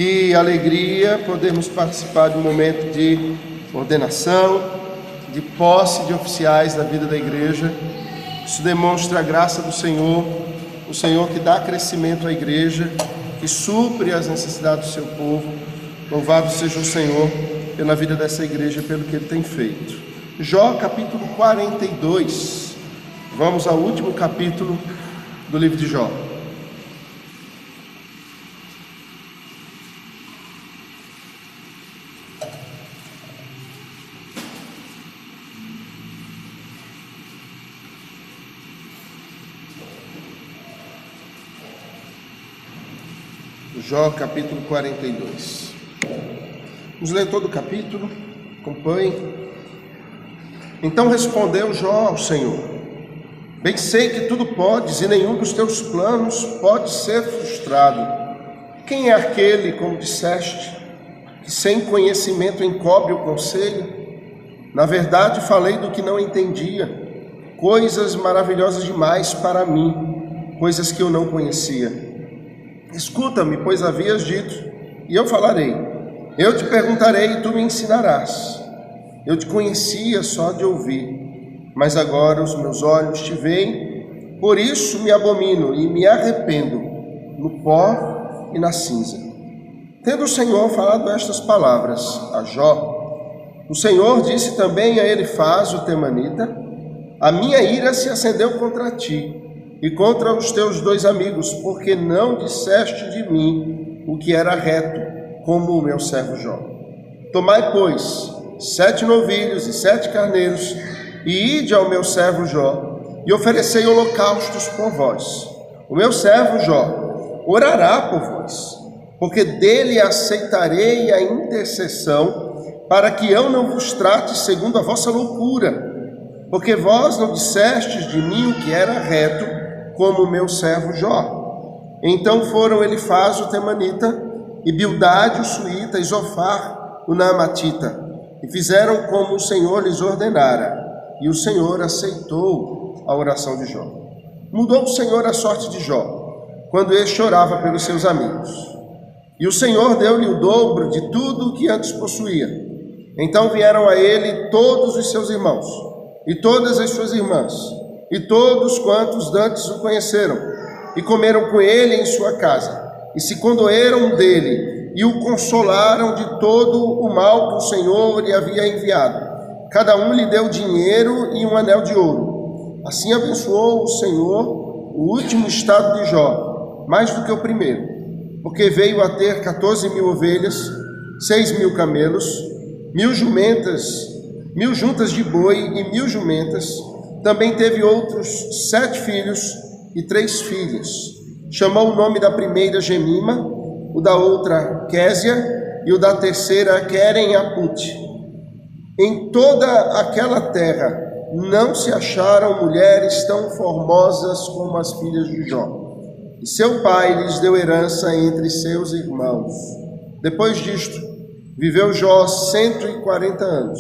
Que alegria podermos participar de um momento de ordenação, de posse de oficiais da vida da igreja. Isso demonstra a graça do Senhor, o Senhor que dá crescimento à igreja, que supre as necessidades do seu povo. Louvado seja o Senhor pela vida dessa igreja, pelo que Ele tem feito. Jó, capítulo 42. Vamos ao último capítulo do livro de Jó. Jó, capítulo 42. Vamos ler todo o capítulo, acompanhe. Então respondeu Jó ao Senhor: bem sei que tudo podes e nenhum dos teus planos pode ser frustrado. Quem é aquele, como disseste, que sem conhecimento encobre o conselho? Na verdade falei do que não entendia, coisas maravilhosas demais para mim, coisas que eu não conhecia. Escuta-me, pois havias dito, e eu falarei. Eu te perguntarei e tu me ensinarás. Eu te conhecia só de ouvir, mas agora os meus olhos te veem, por isso me abomino e me arrependo no pó e na cinza. Tendo o Senhor falado estas palavras a Jó, o Senhor disse também a Elifaz, o temanita: a minha ira se acendeu contra ti e contra os teus dois amigos, porque não disseste de mim o que era reto, como o meu servo Jó. Tomai, pois, 7 novilhos e 7 carneiros, e ide ao meu servo Jó, e oferecei holocaustos por vós. O meu servo Jó orará por vós, porque dele aceitarei a intercessão, para que eu não vos trate segundo a vossa loucura, porque vós não dissestes de mim o que era reto, como o meu servo Jó. Então foram Elifaz o temanita, e Bildade o suíta, e Zofar o naamatita, e fizeram como o Senhor lhes ordenara, e o Senhor aceitou a oração de Jó. Mudou o Senhor a sorte de Jó, quando este orava pelos seus amigos, e o Senhor deu-lhe o dobro de tudo o que antes possuía. Então vieram a ele todos os seus irmãos, e todas as suas irmãs, e todos quantos dantes o conheceram, e comeram com ele em sua casa, e se condoeram dele, e o consolaram de todo o mal que o Senhor lhe havia enviado. Cada um lhe deu dinheiro e um anel de ouro. Assim abençoou o Senhor o último estado de Jó, mais do que o primeiro, porque veio a ter 14.000 ovelhas, 6.000 camelos, 1.000 jumentas, 1.000 juntas de boi e 1.000 jumentas. Também teve outros 7 filhos e 3 filhas. Chamou o nome da primeira Gemima, o da outra Késia e o da terceira Queren-apute. Em toda aquela terra não se acharam mulheres tão formosas como as filhas de Jó. E seu pai lhes deu herança entre seus irmãos. Depois disto, viveu Jó 140 anos,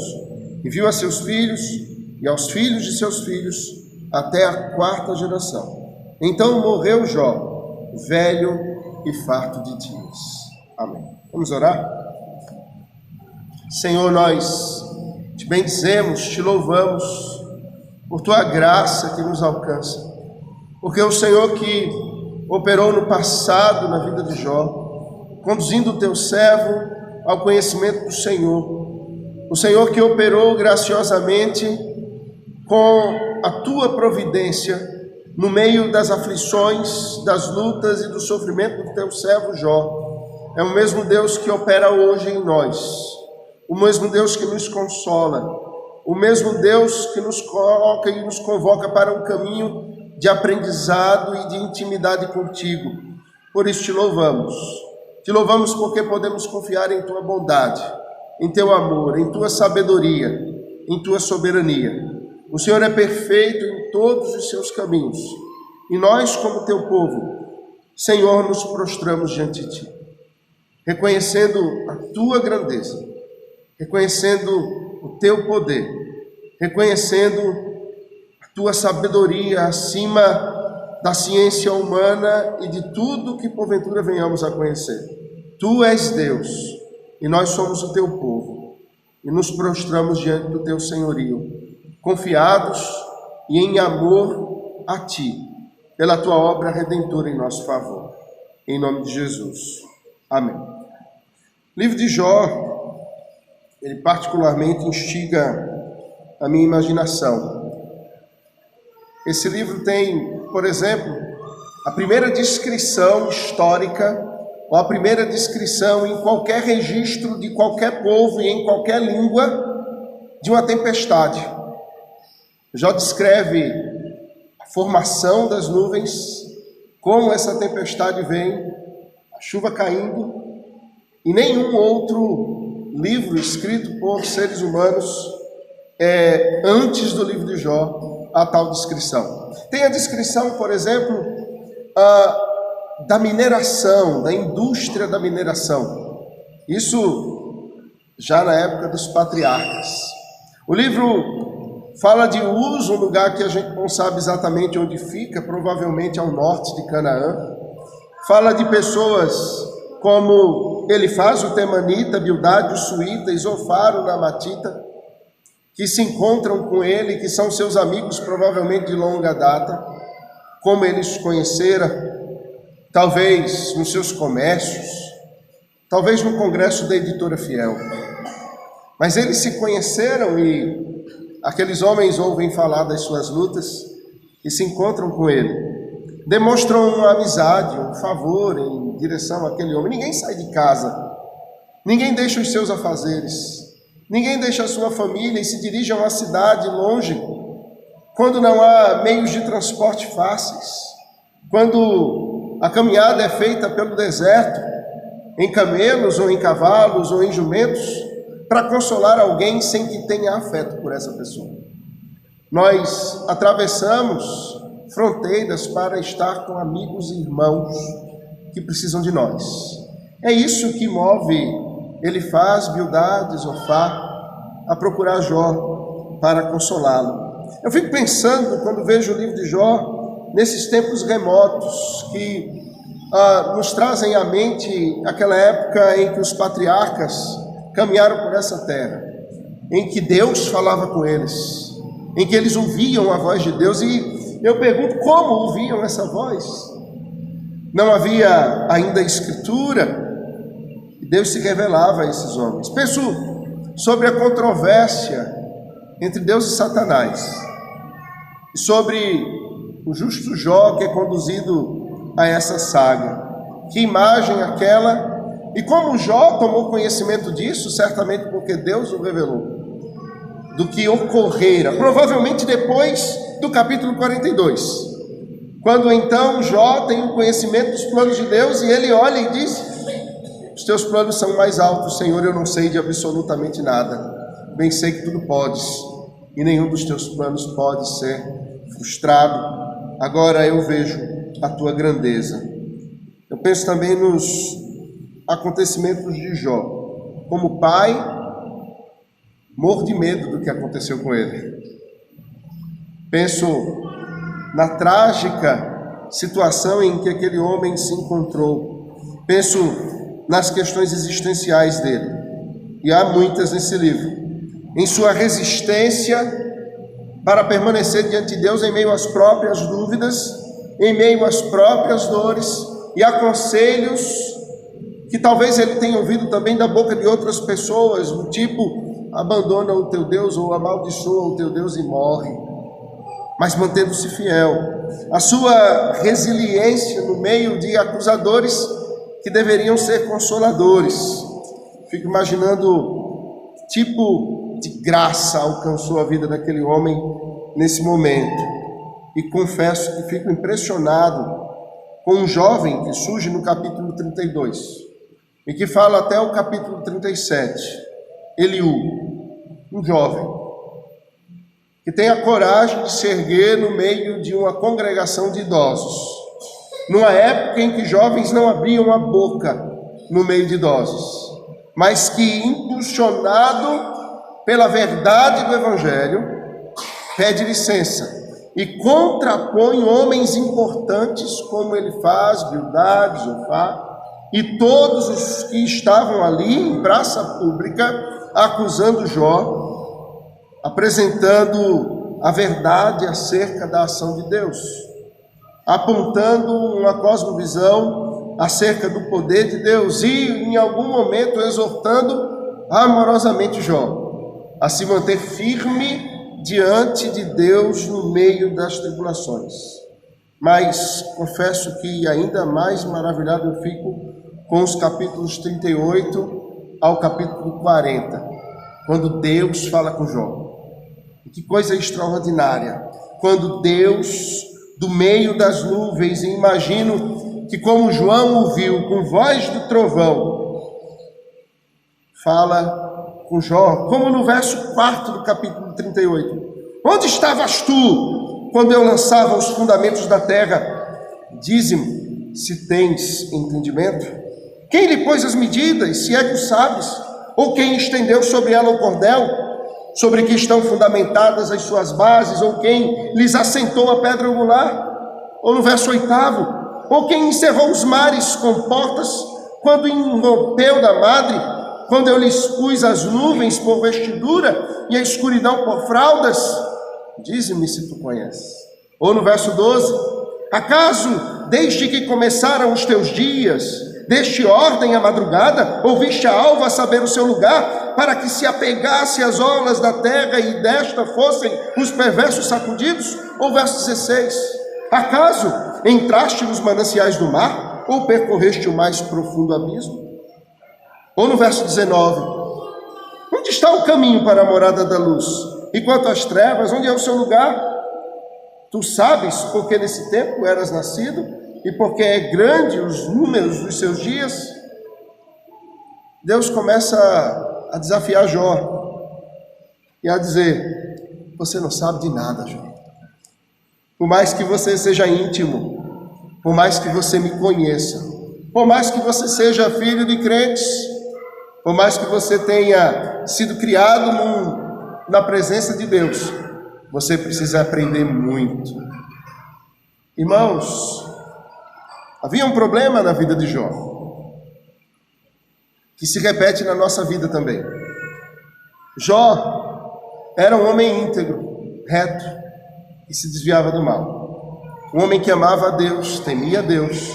e viu a seus filhos e aos filhos de seus filhos, até a 4ª geração. Então morreu Jó, velho e farto de dias. Amém. Vamos orar? Senhor, nós te bendizemos, te louvamos por tua graça que nos alcança, porque o Senhor que operou no passado na vida de Jó, conduzindo o teu servo ao conhecimento do Senhor, o Senhor que operou graciosamente com a tua providência no meio das aflições, das lutas e do sofrimento do teu servo Jó. É o mesmo Deus que opera hoje em nós, o mesmo Deus que nos consola, o mesmo Deus que nos coloca e nos convoca para um caminho de aprendizado e de intimidade contigo. Por isso te louvamos porque podemos confiar em tua bondade, em teu amor, em tua sabedoria, em tua soberania. O Senhor é perfeito em todos os seus caminhos, e nós, como teu povo, Senhor, nos prostramos diante de ti, reconhecendo a tua grandeza, reconhecendo o teu poder, reconhecendo a tua sabedoria acima da ciência humana e de tudo que porventura venhamos a conhecer. Tu és Deus, e nós somos o teu povo, e nos prostramos diante do teu senhorio, confiados e em amor a ti, pela tua obra redentora em nosso favor. Em nome de Jesus. Amém. O livro de Jó, ele particularmente instiga a minha imaginação. Esse livro tem, por exemplo, a primeira descrição histórica, ou a primeira descrição em qualquer registro de qualquer povo e em qualquer língua de uma tempestade. Jó descreve a formação das nuvens, como essa tempestade vem, a chuva caindo, e nenhum outro livro escrito por seres humanos antes do livro de Jó a tal descrição. Tem a descrição, por exemplo, da mineração, da indústria da mineração. Isso já na época dos patriarcas. O livro fala de Uz, um lugar que a gente não sabe exatamente onde fica, provavelmente ao norte de Canaã. Fala de pessoas como Elifaz, o temanita, Bildade, o suíta, Isofar, o namatita, que se encontram com ele, que são seus amigos provavelmente de longa data, como ele os conhecera, talvez nos seus comércios, talvez no congresso da editora Fiel. Mas eles se conheceram e aqueles homens ouvem falar das suas lutas e se encontram com ele. Demonstram uma amizade, um favor em direção àquele homem. Ninguém sai de casa, ninguém deixa os seus afazeres, ninguém deixa a sua família e se dirige a uma cidade longe, quando não há meios de transporte fáceis, quando a caminhada é feita pelo deserto, em camelos ou em cavalos ou em jumentos, para consolar alguém sem que tenha afeto por essa pessoa. Nós atravessamos fronteiras para estar com amigos e irmãos que precisam de nós. É isso que move Elifaz, Bildade, Isofar a procurar Jó para consolá-lo. Eu fico pensando, quando vejo o livro de Jó, nesses tempos remotos que nos trazem à mente aquela época em que os patriarcas caminharam por essa terra, em que Deus falava com eles, em que eles ouviam a voz de Deus, e eu pergunto como ouviam essa voz. Não havia ainda escritura, e Deus se revelava a esses homens. Penso sobre a controvérsia entre Deus e Satanás, e sobre o justo Jó que é conduzido a essa saga. Que imagem aquela, e como Jó tomou conhecimento disso, certamente porque Deus o revelou, do que ocorrera, provavelmente depois do capítulo 42, quando então Jó tem o conhecimento dos planos de Deus, e ele olha e diz: os teus planos são mais altos, Senhor, eu não sei de absolutamente nada, bem sei que tudo podes, e nenhum dos teus planos pode ser frustrado. Agora eu vejo a tua grandeza. Eu penso também nos acontecimentos de Jó. Como pai, morro de medo do que aconteceu com ele. Penso na trágica situação em que aquele homem se encontrou. Penso nas questões existenciais dele. E há muitas nesse livro. Em sua resistência para permanecer diante de Deus em meio às próprias dúvidas, em meio às próprias dores, e a conselhos que talvez ele tenha ouvido também da boca de outras pessoas, do tipo: abandona o teu Deus, ou amaldiçoa o teu Deus e morre, mas mantendo-se fiel. A sua resiliência no meio de acusadores que deveriam ser consoladores. Fico imaginando que tipo de graça alcançou a vida daquele homem nesse momento. E confesso que fico impressionado com um jovem que surge no capítulo 32 e que fala até o capítulo 37, Eliú, um jovem que tem a coragem de se erguer no meio de uma congregação de idosos, numa época em que jovens não abriam a boca no meio de idosos, mas que, impulsionado pela verdade do Evangelho, pede licença e contrapõe homens importantes como Elifaz, Bildade, Isofar, e todos os que estavam ali em praça pública acusando Jó, apresentando a verdade acerca da ação de Deus, apontando uma cosmovisão acerca do poder de Deus e, em algum momento, exortando amorosamente Jó a se manter firme diante de Deus no meio das tribulações. Mas confesso que ainda mais maravilhado eu fico com os capítulos 38 ao capítulo 40, quando Deus fala com Jó. Que coisa extraordinária, quando Deus, do meio das nuvens, e imagino que como João ouviu com voz do trovão, fala com Jó, como no verso 4 do capítulo 38. Onde estavas tu quando eu lançava os fundamentos da terra? Dize-me se tens entendimento. Quem lhe pôs as medidas, se é que o sabes? Ou quem estendeu sobre ela o cordel, sobre que estão fundamentadas as suas bases? Ou quem lhes assentou a pedra angular? Ou no verso 8, ou quem encerrou os mares com portas, quando irrompeu da madre, quando eu lhes pus as nuvens por vestidura e a escuridão por fraldas? Dize-me se tu conheces. Ou no verso 12, acaso desde que começaram os teus dias, deste ordem a madrugada, ouviste a alva saber o seu lugar, para que se apegasse às orlas da terra e desta fossem os perversos sacudidos? Ou verso 16, acaso entraste nos mananciais do mar, ou percorreste o mais profundo abismo? Ou no verso 19, onde está o caminho para a morada da luz? E quanto às trevas, onde é o seu lugar? Tu sabes porque nesse tempo eras nascido, e porque é grande os números dos seus dias? Deus começa a desafiar Jó e a dizer: você não sabe de nada, Jó. Por mais que você seja íntimo, por mais que você me conheça, por mais que você seja filho de crentes, por mais que você tenha sido criado na presença de Deus, você precisa aprender muito. Irmãos, havia um problema na vida de Jó, que se repete na nossa vida também. Jó era um homem íntegro, reto, e se desviava do mal. Um homem que amava a Deus, temia a Deus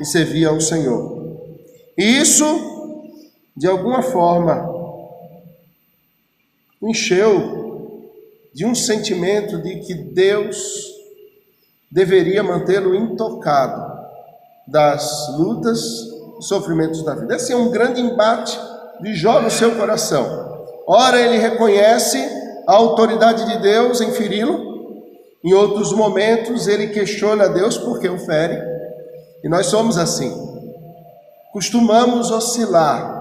e servia ao Senhor. E isso, de alguma forma, o encheu de um sentimento de que Deus deveria mantê-lo intocado das lutas e sofrimentos da vida. Esse é um grande embate de Jó no seu coração. Ora, ele reconhece a autoridade de Deus em feri-lo. Em outros momentos, ele questiona a Deus porque o fere. E nós somos assim. Costumamos oscilar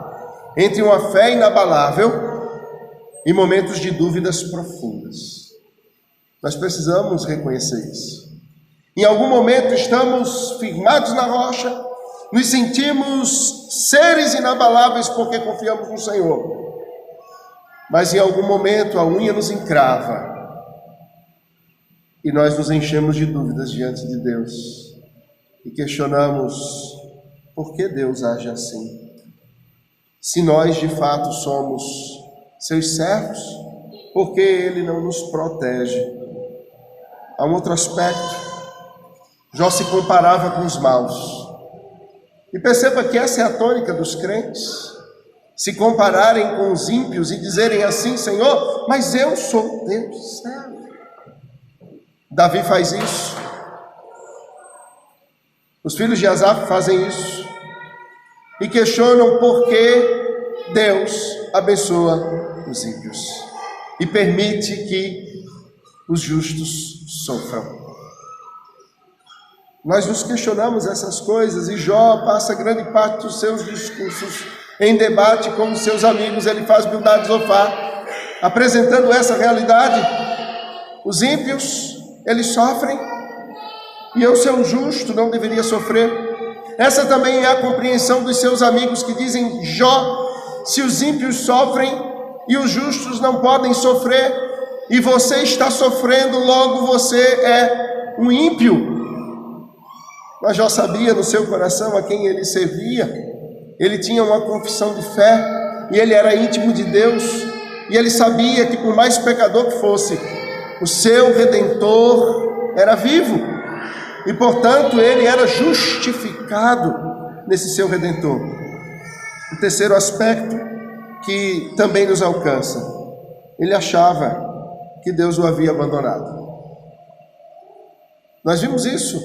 entre uma fé inabalável e momentos de dúvidas profundas. Nós precisamos reconhecer isso. Em algum momento estamos firmados na rocha, nos sentimos seres inabaláveis porque confiamos no Senhor. Mas em algum momento a unha nos encrava e nós nos enchemos de dúvidas diante de Deus e questionamos por que Deus age assim. Se nós de fato somos seus servos, por que Ele não nos protege? Há um outro aspecto. Jó se comparava com os maus. E perceba que essa é a tônica dos crentes. Se compararem com os ímpios e dizerem assim: Senhor, mas eu sou teu servo. Davi faz isso. Os filhos de Asaf fazem isso. E questionam por que Deus abençoa os ímpios e permite que os justos sofram. Nós nos questionamos essas coisas e Jó passa grande parte dos seus discursos em debate com os seus amigos. Ele faz Bildad de Zofar, apresentando essa realidade. Os ímpios, eles sofrem e eu, seu justo, não deveria sofrer. Essa também é a compreensão dos seus amigos que dizem: Jó, se os ímpios sofrem e os justos não podem sofrer, e você está sofrendo, logo você é um ímpio. Mas Jó sabia no seu coração a quem ele servia. ele tinha uma confissão de fé, e ele era íntimo de Deus, e ele sabia que por mais pecador que fosse, o seu Redentor era vivo, e portanto ele era justificado nesse seu Redentor. O terceiro aspecto que também nos alcança, ele achava que Deus o havia abandonado. Nós vimos isso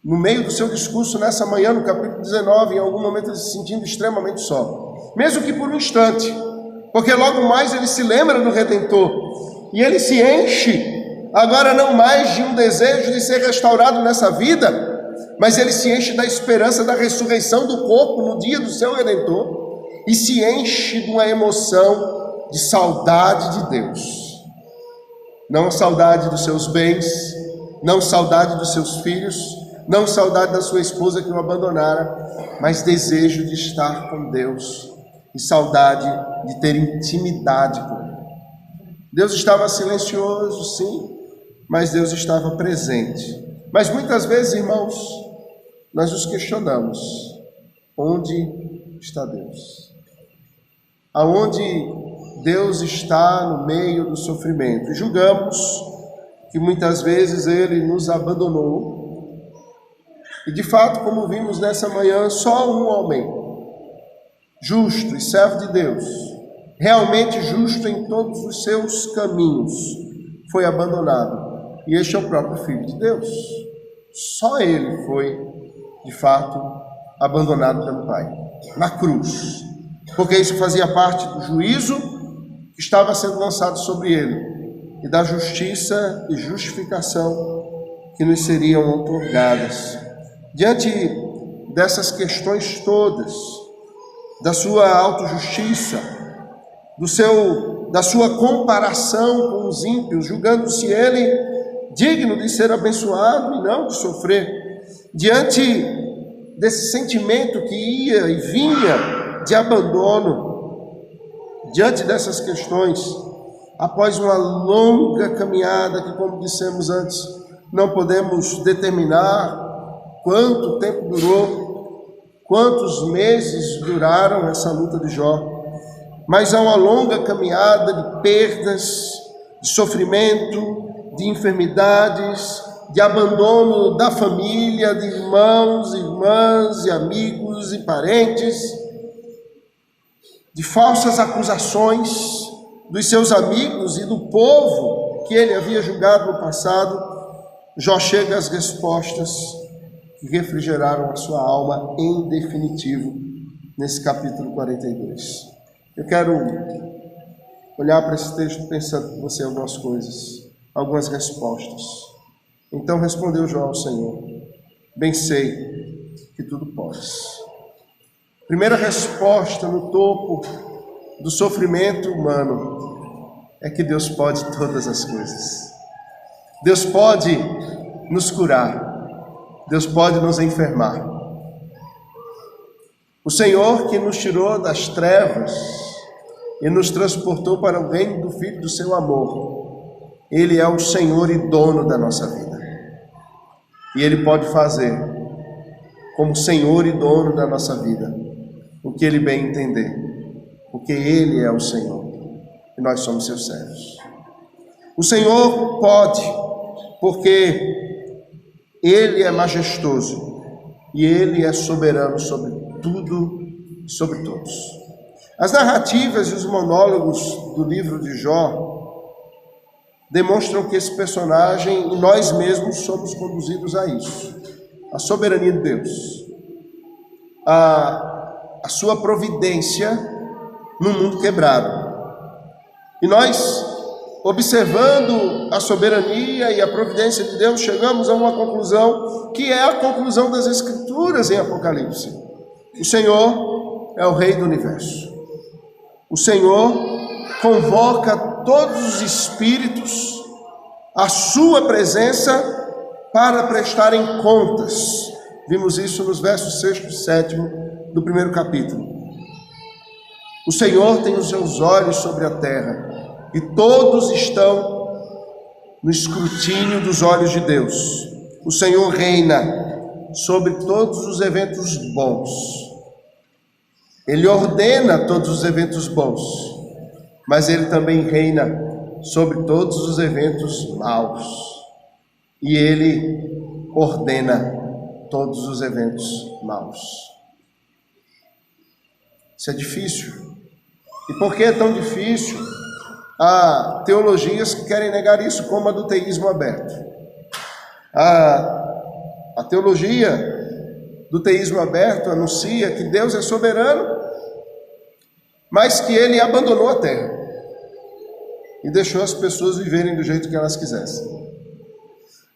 no meio do seu discurso nessa manhã, no capítulo 19, em algum momento ele se sentindo extremamente só, mesmo que por um instante, porque logo mais ele se lembra do Redentor, e ele se enche, agora não mais de um desejo de ser restaurado nessa vida, mas ele se enche da esperança da ressurreição do corpo no dia do seu Redentor, e se enche de uma emoção de saudade de Deus, não saudade dos seus bens, não saudade dos seus filhos, não saudade da sua esposa que o abandonara, mas desejo de estar com Deus e saudade de ter intimidade com Ele. Deus estava silencioso, sim, mas Deus estava presente. Mas muitas vezes, irmãos, nós nos questionamos: onde está Deus? Aonde Deus está no meio do sofrimento? E julgamos que muitas vezes Ele nos abandonou. E de fato, como vimos nessa manhã, só um homem justo e servo de Deus, realmente justo em todos os seus caminhos, foi abandonado, e este é o próprio Filho de Deus. Só ele foi, de fato, abandonado pelo Pai, na cruz, porque isso fazia parte do juízo que estava sendo lançado sobre ele, e da justiça e justificação que nos seriam outorgadas. Diante dessas questões todas, da sua autojustiça, da sua comparação com os ímpios, julgando-se ele digno de ser abençoado e não de sofrer, diante desse sentimento que ia e vinha de abandono, diante dessas questões, após uma longa caminhada que, como dissemos antes, não podemos determinar quanto tempo durou, quantos meses duraram essa luta de Jó, mas há uma longa caminhada de perdas, de sofrimento, de enfermidades, de abandono da família, de irmãos, irmãs e amigos e parentes, de falsas acusações dos seus amigos e do povo que ele havia julgado no passado. Jó chega às respostas que refrigeraram a sua alma em definitivo nesse capítulo 42. Eu quero olhar para esse texto pensando com você algumas coisas, algumas respostas. Então respondeu Jó ao Senhor: bem sei que tudo podes. Primeira resposta no topo do sofrimento humano é que Deus pode todas as coisas. Deus pode nos curar. Deus pode nos enfermar. O Senhor que nos tirou das trevas e nos transportou para o reino do Filho do seu amor, Ele é o Senhor e dono da nossa vida. E Ele pode fazer, como Senhor e dono da nossa vida, o que Ele bem entender, porque Ele é o Senhor e nós somos seus servos. O Senhor pode, porque Ele é majestoso e Ele é soberano sobre tudo e sobre todos. As narrativas e os monólogos do livro de Jó demonstram que esse personagem e nós mesmos somos conduzidos a isso. A soberania de Deus, a sua providência no mundo quebrado. E nós, observando a soberania e a providência de Deus, chegamos a uma conclusão que é a conclusão das Escrituras em Apocalipse. O Senhor é o Rei do Universo. O Senhor convoca todos os espíritos à sua presença para prestarem contas. Vimos isso nos versos 6 e 7 do primeiro capítulo. O Senhor tem os seus olhos sobre a terra e todos estão no escrutínio dos olhos de Deus. O Senhor reina sobre todos os eventos bons. Ele ordena todos os eventos bons, mas ele também reina sobre todos os eventos maus. E ele ordena todos os eventos maus. Isso é difícil. E por que é tão difícil? Há teologias que querem negar isso, como a do teísmo aberto. A teologia do teísmo aberto anuncia que Deus é soberano, mas que ele abandonou a terra e deixou as pessoas viverem do jeito que elas quisessem.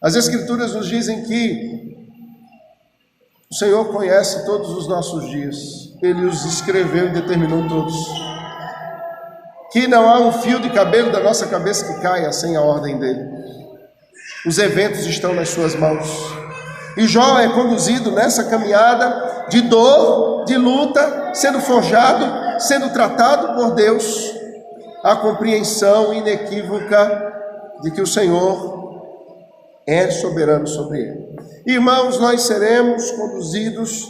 As Escrituras nos dizem que o Senhor conhece todos os nossos dias, Ele os escreveu e determinou todos, que não há um fio de cabelo da nossa cabeça que caia sem a ordem dEle. Os eventos estão nas suas mãos, e Jó é conduzido nessa caminhada de dor, de luta, sendo forjado, sendo tratado por Deus, a compreensão inequívoca de que o Senhor é soberano sobre ele. Irmãos, nós seremos conduzidos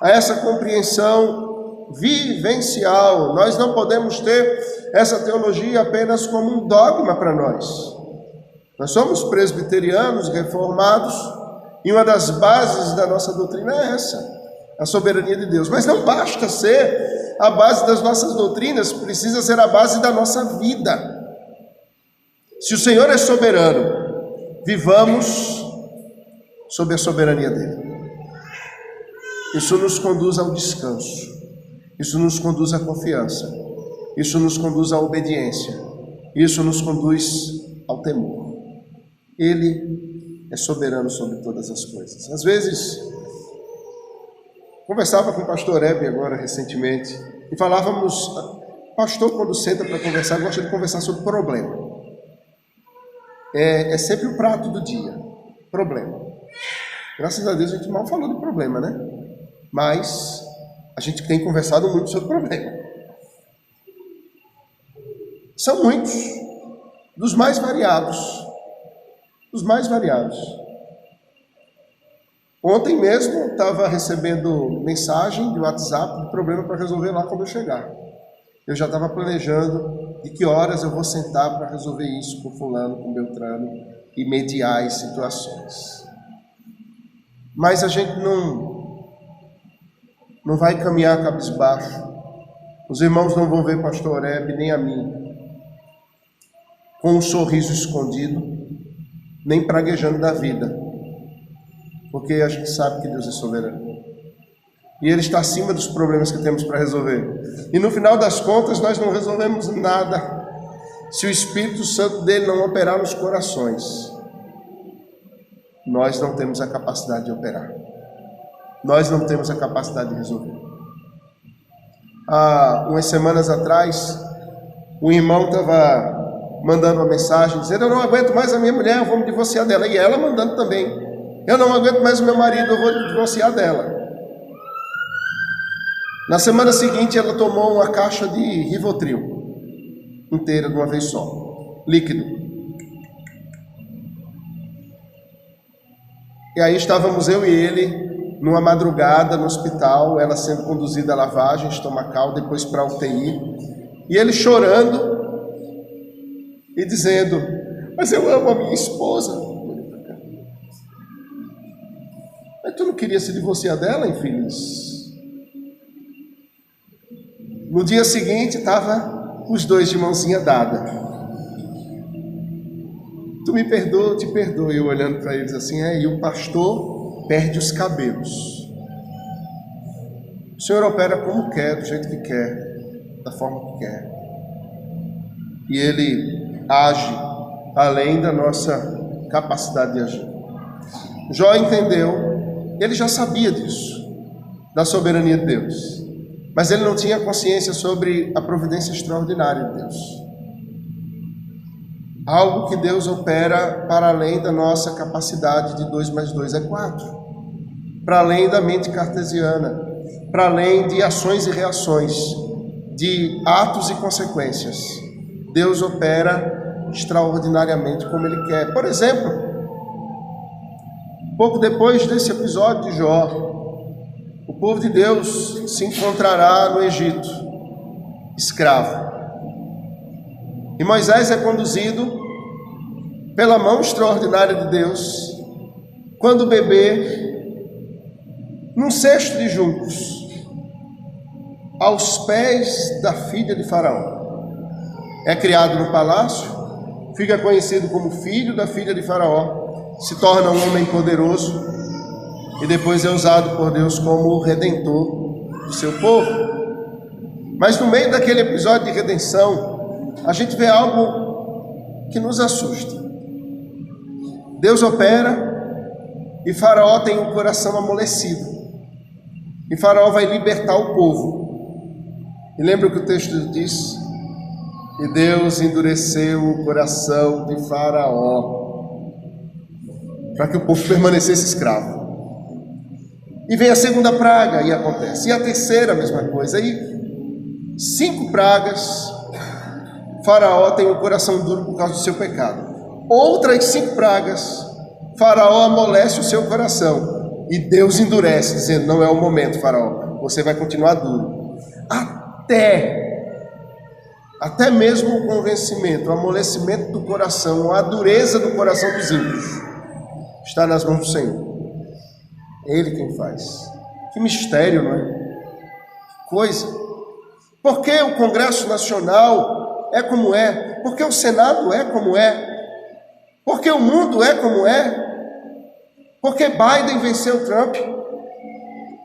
a essa compreensão vivencial. Nós não podemos ter essa teologia apenas como um dogma para nós. Nós somos presbiterianos, reformados, e uma das bases da nossa doutrina é essa, a soberania de Deus. Mas não basta ser a base das nossas doutrinas, precisa ser a base da nossa vida. Se o Senhor é soberano, vivamos sob a soberania dele. Isso nos conduz ao descanso, isso nos conduz à confiança, isso nos conduz à obediência, isso nos conduz ao temor. Ele é soberano sobre todas as coisas. Às vezes, conversava com o pastor Hebe agora recentemente e falávamos, pastor quando senta para conversar, gosta de conversar sobre problema. É sempre o prato do dia, problema. Graças a Deus a gente mal falou de problema, né? Mas a gente tem conversado muito sobre problema. São muitos, dos mais variados. Ontem mesmo estava recebendo mensagem de WhatsApp de problema para resolver lá quando eu chegar. Eu já estava planejando de que horas eu vou sentar para resolver isso com fulano, com Beltrano e mediar as situações. Mas a gente não vai caminhar cabisbaixo. Os irmãos não vão ver pastor Hebe nem a mim com um sorriso escondido, nem praguejando da vida, porque a gente sabe que Deus é soberano e Ele está acima dos problemas que temos para resolver. E no final das contas nós não resolvemos nada se o Espírito Santo dele não operar nos corações. Nós não temos a capacidade de operar, nós não temos a capacidade de resolver. Há umas semanas atrás, um irmão estava mandando uma mensagem dizendo: eu não aguento mais a minha mulher, eu vou me divorciar dela. E ela mandando também: eu não aguento mais o meu marido, eu vou me divorciar dela. Na semana seguinte ela tomou uma caixa de Rivotril inteira de uma vez só, líquido. E aí estávamos eu e ele numa madrugada no hospital, ela sendo conduzida à lavagem estomacal, depois para a UTI, e ele chorando e dizendo: mas eu amo a minha esposa. Mas tu não queria se divorciar dela, infeliz? No dia seguinte estava os dois de mãozinha dada. Tu me perdoa, eu te perdoo. Eu olhando para eles assim: e o pastor perde os cabelos. O Senhor opera como quer, do jeito que quer, da forma que quer. E Ele age além da nossa capacidade de agir. Jó entendeu, ele já sabia disso, da soberania de Deus, mas ele não tinha consciência sobre a providência extraordinária de Deus. Algo que Deus opera para além da nossa capacidade de 2 mais 2 é 4, para além da mente cartesiana, para além de ações e reações, de atos e consequências. Deus opera extraordinariamente como Ele quer. Por exemplo, pouco depois desse episódio de Jó, o povo de Deus se encontrará no Egito, escravo. E Moisés é conduzido pela mão extraordinária de Deus, quando bebê, num cesto de juncos, aos pés da filha de Faraó. É criado no palácio, fica conhecido como filho da filha de Faraó, se torna um homem poderoso e depois é usado por Deus como redentor do seu povo. Mas no meio daquele episódio de redenção, a gente vê algo que nos assusta. Deus opera e Faraó tem um coração amolecido. E Faraó vai libertar o povo. E lembra o que o texto diz? E Deus endureceu o coração de Faraó para que o povo permanecesse escravo. E vem a segunda praga e acontece. E a terceira, a mesma coisa. E 5 pragas, Faraó tem o coração duro por causa do seu pecado. Outras 5 pragas, Faraó amolece o seu coração. E Deus endurece, dizendo, não é o momento, Faraó. Você vai continuar duro. Até mesmo o convencimento, o amolecimento do coração, a dureza do coração dos ímpios, está nas mãos do Senhor. É Ele quem faz. Que mistério, não é? Que coisa. Por que o Congresso Nacional é como é? Por que o Senado é como é? Por que o mundo é como é? Por que Biden venceu Trump?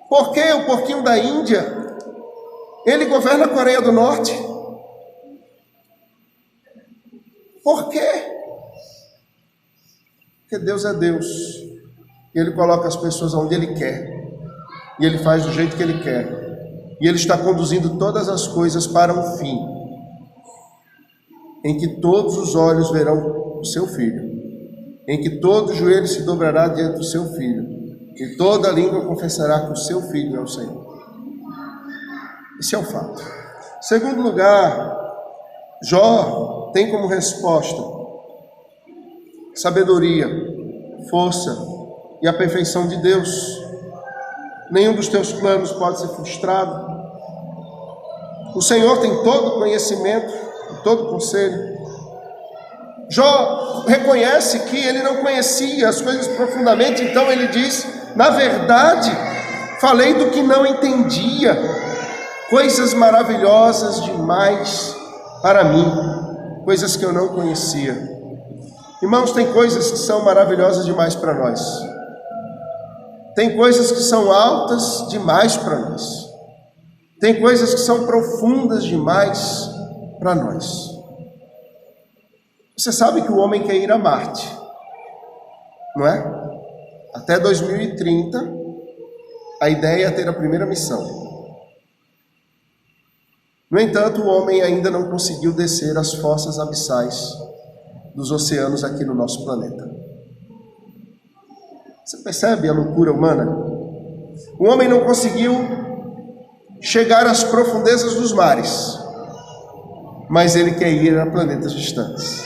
Por que o porquinho da Índia? Ele governa a Coreia do Norte. Por quê? Porque Deus é Deus. E Ele coloca as pessoas onde Ele quer. E Ele faz do jeito que Ele quer. E Ele está conduzindo todas as coisas para um fim, em que todos os olhos verão o seu Filho, em que todo joelho se dobrará diante do seu Filho, e toda língua confessará que o seu Filho é o Senhor. Esse é o fato. Em segundo lugar, Jó tem como resposta sabedoria, força e a perfeição de Deus. Nenhum dos teus planos pode ser frustrado. O Senhor tem todo o conhecimento, todo o conselho. Jó reconhece que ele não conhecia as coisas profundamente, então ele diz, na verdade, falei do que não entendia, coisas maravilhosas demais para mim, coisas que eu não conhecia. Irmãos, tem coisas que são maravilhosas demais para nós. Tem coisas que são altas demais para nós. Tem coisas que são profundas demais para nós. Você sabe que o homem quer ir a Marte, não é? Até 2030, a ideia é ter a primeira missão. No entanto, o homem ainda não conseguiu descer as fossas abissais dos oceanos aqui no nosso planeta. Você percebe a loucura humana? O homem não conseguiu chegar às profundezas dos mares, mas ele quer ir a planetas distantes.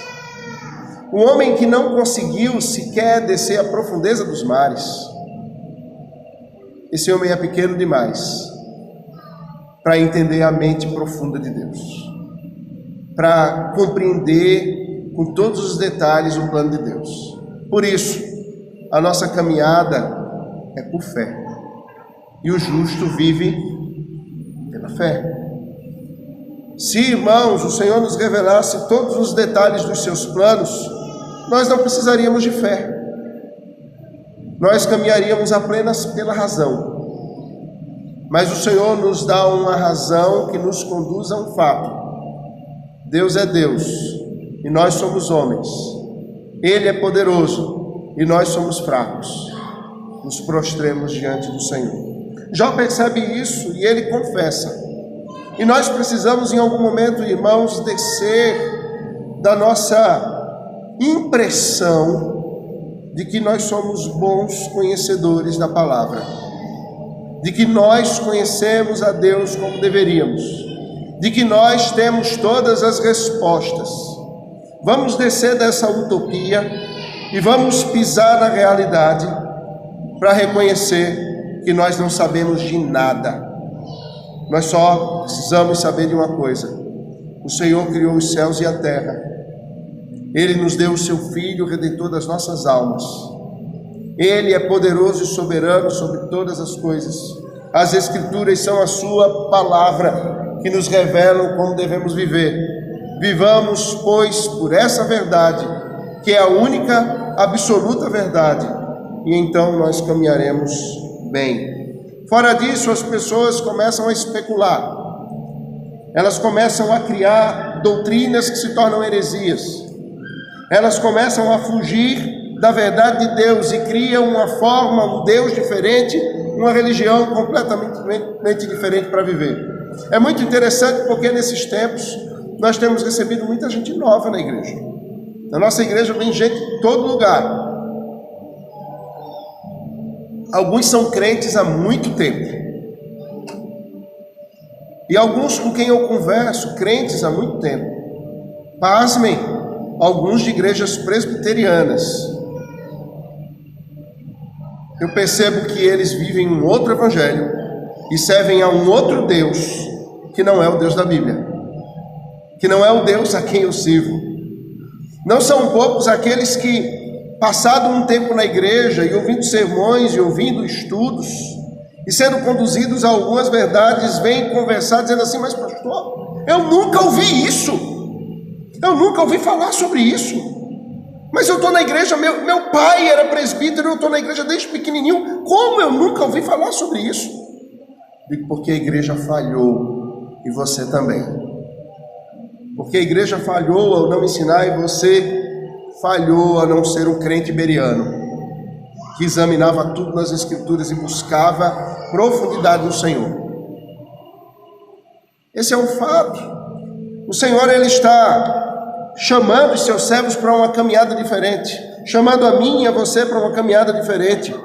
O homem que não conseguiu sequer descer a profundeza dos mares, esse homem é pequeno demais para entender a mente profunda de Deus, para compreender com todos os detalhes o plano de Deus. Por isso, a nossa caminhada é por fé, e o justo vive pela fé. Se, irmãos, o Senhor nos revelasse todos os detalhes dos seus planos, nós não precisaríamos de fé. Nós caminharíamos apenas pela razão. Mas o Senhor nos dá uma razão que nos conduz a um fato. Deus é Deus e nós somos homens. Ele é poderoso e nós somos fracos. Nos prostremos diante do Senhor. Jó percebe isso e ele confessa. E nós precisamos em algum momento, irmãos, descer da nossa impressão de que nós somos bons conhecedores da palavra, de que nós conhecemos a Deus como deveríamos, de que nós temos todas as respostas. Vamos descer dessa utopia e vamos pisar na realidade para reconhecer que nós não sabemos de nada. Nós só precisamos saber de uma coisa: o Senhor criou os céus e a terra. Ele nos deu o seu Filho, o Redentor das nossas almas. Ele é poderoso e soberano sobre todas as coisas. As Escrituras são a sua palavra, que nos revelam como devemos viver. Vivamos, pois, por essa verdade, que é a única, absoluta verdade, e então nós caminharemos bem. Fora disso, as pessoas começam a especular. Elas começam a criar doutrinas que se tornam heresias. Elas começam a fugir da verdade de Deus e criam uma forma, um Deus diferente, uma religião completamente diferente para viver. É muito interessante porque nesses tempos nós temos recebido muita gente nova na igreja. Na nossa igreja vem gente de todo lugar. Alguns são crentes há muito tempo. E alguns com quem eu converso, crentes há muito tempo. Pasmem, alguns de igrejas presbiterianas. Eu percebo que eles vivem um outro evangelho e servem a um outro Deus, que não é o Deus da Bíblia, que não é o Deus a quem eu sirvo. Não são poucos aqueles que, passado um tempo na igreja e ouvindo sermões e ouvindo estudos e sendo conduzidos a algumas verdades, vêm conversar dizendo assim: mas pastor, eu nunca ouvi isso, eu nunca ouvi falar sobre isso, mas eu estou na igreja, meu pai era presbítero, eu estou na igreja desde pequenininho, como eu nunca ouvi falar sobre isso? Digo, porque a igreja falhou e você também. Porque a igreja falhou ao não ensinar e você falhou a não ser um crente beriano, que examinava tudo nas Escrituras e buscava profundidade no Senhor. Esse é um fato. O Senhor, Ele está chamando os seus servos para uma caminhada diferente, chamando a mim e a você para uma caminhada diferente.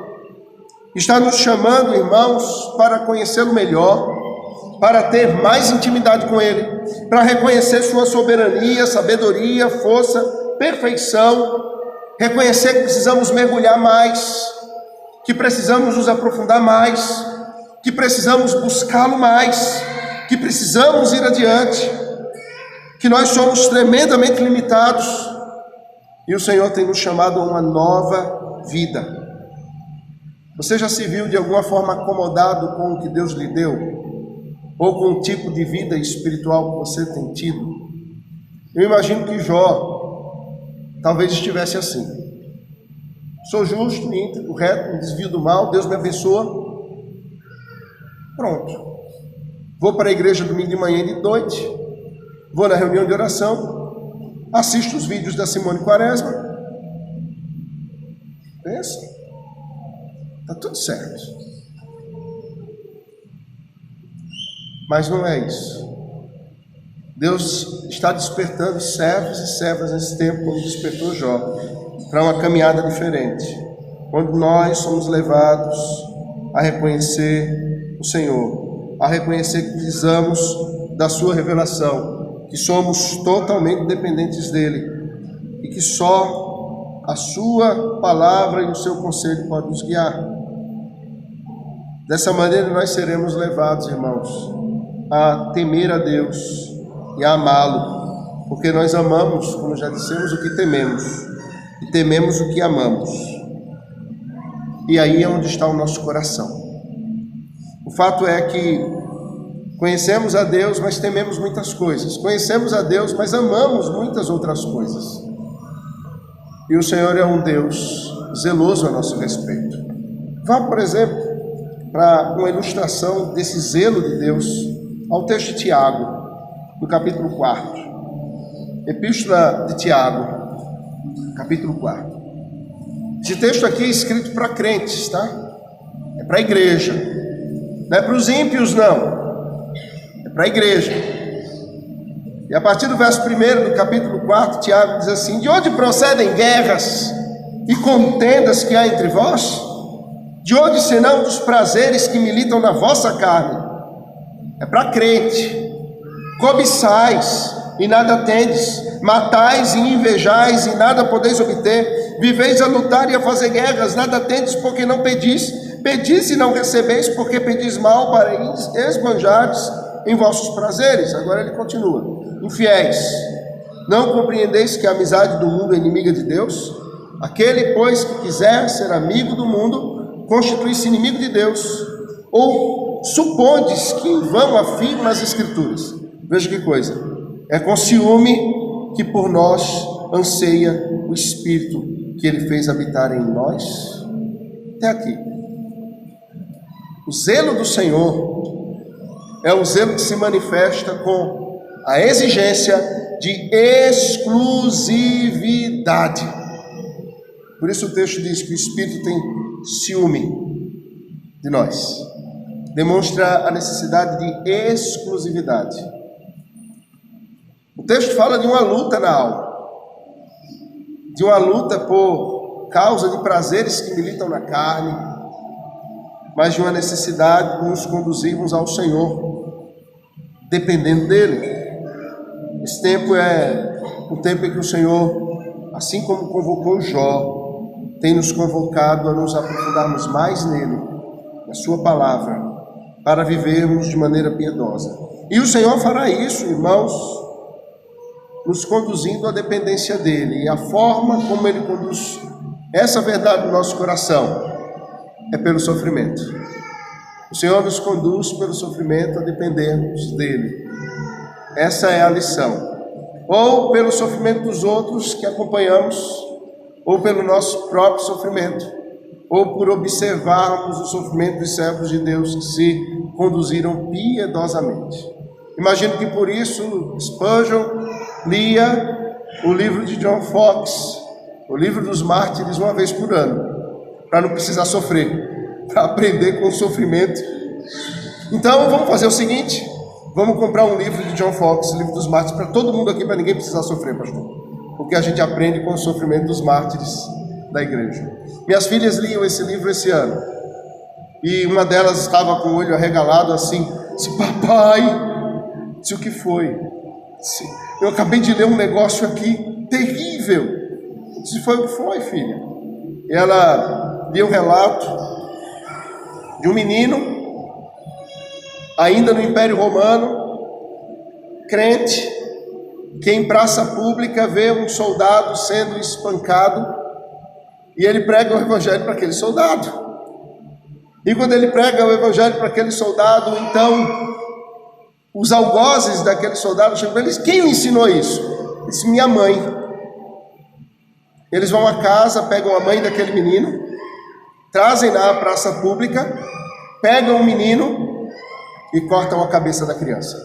Está nos chamando, irmãos, para conhecê-lo melhor, para ter mais intimidade com Ele, para reconhecer sua soberania, sabedoria, força, perfeição, reconhecer que precisamos mergulhar mais, que precisamos nos aprofundar mais, que precisamos buscá-lo mais, que precisamos ir adiante, que nós somos tremendamente limitados e o Senhor tem nos chamado a uma nova vida. Você já se viu de alguma forma acomodado com o que Deus lhe deu? Ou com o tipo de vida espiritual que você tem tido? Eu imagino que Jó talvez estivesse assim: sou justo, íntegro, reto, me desvio do mal, Deus me abençoa, pronto. Vou para a igreja domingo de manhã e de noite, vou na reunião de oração, assisto os vídeos da Simone Quaresma, pensa, está tudo certo. Mas não é isso. Deus está despertando servos e servas nesse tempo, como despertou Jó, para uma caminhada diferente, onde nós somos levados a reconhecer o Senhor, a reconhecer que precisamos da sua revelação, que somos totalmente dependentes dele e que só a sua palavra e o seu conselho podem nos guiar. Dessa maneira nós seremos levados, irmãos, a temer a Deus e a amá-lo, porque nós amamos, como já dissemos, o que tememos e tememos o que amamos. E aí é onde está o nosso coração. O fato é que conhecemos a Deus, mas tememos muitas coisas. Conhecemos a Deus, mas amamos muitas outras coisas. E o Senhor é um Deus zeloso a nosso respeito. Vá, por exemplo, para uma ilustração desse zelo de Deus ao texto de Tiago, no capítulo 4. Epístola de Tiago, capítulo 4. Esse texto aqui é escrito para crentes, tá? É para a igreja. Não é para os ímpios, não. É para a igreja. E a partir do verso 1 do capítulo 4, Tiago diz assim: de onde procedem guerras e contendas que há entre vós? De onde senão dos prazeres que militam na vossa carne? É para crente. Cobiçais e nada tendes, matais e invejais e nada podeis obter, viveis a lutar e a fazer guerras, nada tendes porque não pedis, Pedis e não recebeis, porque pedis mal para esbanjares em vossos prazeres. Agora ele continua: infiéis, não compreendeis que a amizade do mundo é inimiga de Deus? Aquele, pois, que quiser ser amigo do mundo, constitui-se inimigo de Deus. Ou supondes que em vão afirma as Escrituras? Veja que coisa: é com ciúme que por nós anseia o Espírito que ele fez habitar em nós. Até aqui. O zelo do Senhor é o zelo que se manifesta com a exigência de exclusividade. Por isso o texto diz que o Espírito tem ciúme de nós. Demonstra a necessidade de exclusividade. O texto fala de uma luta na alma, de uma luta por causa de prazeres que militam na carne, mas de uma necessidade de nos conduzirmos ao Senhor, dependendo dele. Esse tempo é um tempo em que o Senhor, assim como convocou Jó, tem nos convocado a nos aprofundarmos mais nele, na sua palavra, para vivermos de maneira piedosa. E o Senhor fará isso, irmãos, nos conduzindo à dependência dele. E a forma como ele conduz essa verdade no nosso coração é pelo sofrimento. O Senhor nos conduz pelo sofrimento a dependermos dele. Essa é a lição. Ou pelo sofrimento dos outros que acompanhamos, ou pelo nosso próprio sofrimento, ou por observarmos o sofrimento dos servos de Deus que se conduziram piedosamente. Imagino que por isso Spurgeon lia o livro de John Foxe, o livro dos mártires, uma vez por ano, para não precisar sofrer, para aprender com o sofrimento. Então vamos fazer o seguinte: vamos comprar um livro de John Foxe, o livro dos mártires, para todo mundo aqui, para ninguém precisar sofrer, pastor, porque a gente aprende com o sofrimento dos mártires da igreja. Minhas filhas liam esse livro esse ano, e uma delas estava com o olho arregalado assim, disse: papai, disse: o que foi? Disse: eu acabei de ler um negócio aqui terrível. Disse: foi o que foi, filha? Ela deu um relato de um menino, ainda no Império Romano, crente, que em praça pública vê um soldado sendo espancado, e ele prega o evangelho para aquele soldado. E quando ele prega o evangelho para aquele soldado, então os algozes daquele soldado chegam para eles: quem lhe ensinou isso? Ele disse: minha mãe. Eles vão à casa, pegam a mãe daquele menino, trazem na praça pública, pegam o menino e cortam a cabeça da criança.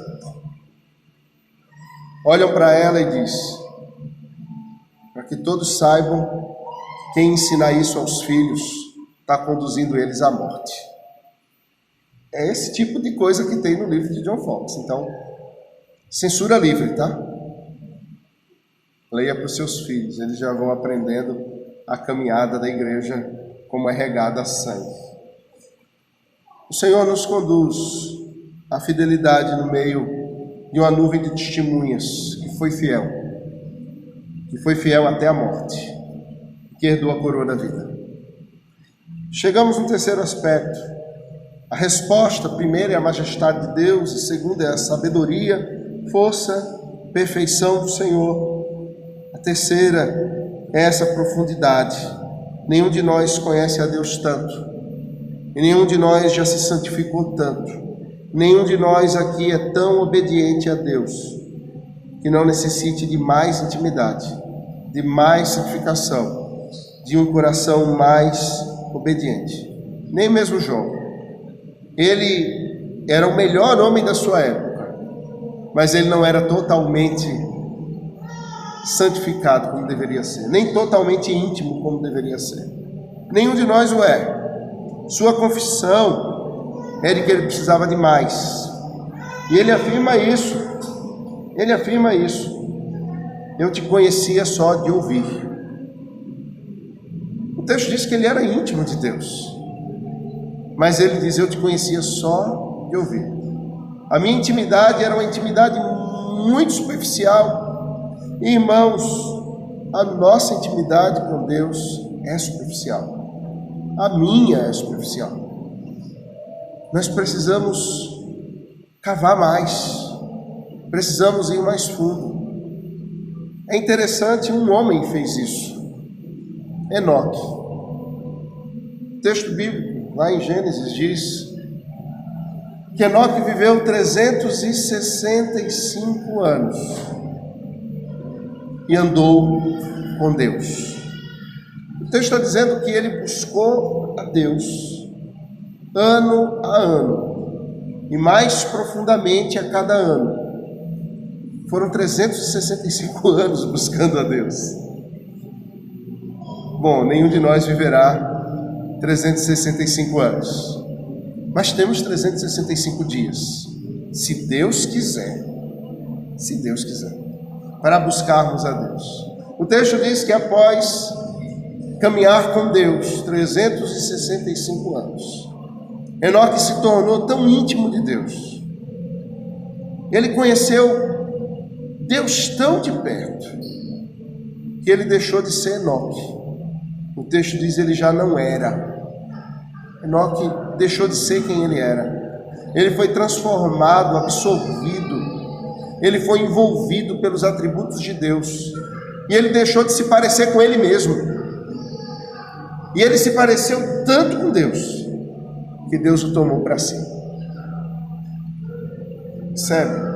Olham para ela e diz: para que todos saibam, quem ensinar isso aos filhos está conduzindo eles à morte. É esse tipo de coisa que tem no livro de John Foxe. Então, censura livre, tá? Leia para os seus filhos, eles já vão aprendendo a caminhada da igreja, como é regada a sangue. O Senhor nos conduz à fidelidade no meio de uma nuvem de testemunhas, que foi fiel até a morte, que herdou a coroa da vida. Chegamos no terceiro aspecto. A resposta, primeiro, é a majestade de Deus, e segundo, é a sabedoria, força, perfeição do Senhor. A terceira é essa profundidade. Nenhum de nós conhece a Deus tanto, e nenhum de nós já se santificou tanto, nenhum de nós aqui é tão obediente a Deus, que não necessite de mais intimidade, de mais santificação, de um coração mais obediente. Nem mesmo João. Ele era o melhor homem da sua época, mas ele não era totalmente santificado como deveria ser, nem totalmente íntimo como deveria ser. Nenhum de nós o é. Sua confissão é de que ele precisava de mais, e ele afirma isso. Eu te conhecia só de ouvir. O texto diz que ele era íntimo de Deus, mas ele diz: eu te conhecia só de ouvir. A minha intimidade era uma intimidade muito superficial. Irmãos, a nossa intimidade com Deus é superficial. A minha é superficial. nós precisamos cavar mais, precisamos ir mais fundo. É interessante, um homem fez isso, Enoque. O texto bíblico, lá em Gênesis, diz que Enoque viveu 365 anos e andou com Deus. O texto está dizendo que ele buscou a Deus ano a ano e mais profundamente a cada ano. Foram 365 anos buscando a Deus. Bom, nenhum de nós viverá 365 anos, mas temos 365 dias, se Deus quiser, para buscarmos a Deus. O texto diz que após caminhar com Deus 365 anos, Enoque se tornou tão íntimo de Deus, ele conheceu Deus tão de perto, que ele deixou de ser Enoque. O texto diz que ele já não era. Enoque deixou de ser quem ele era. Ele foi transformado, absorvido, ele foi envolvido pelos atributos de Deus, e ele deixou de se parecer com ele mesmo. E ele se pareceu tanto com Deus, que Deus o tomou para si. Sério.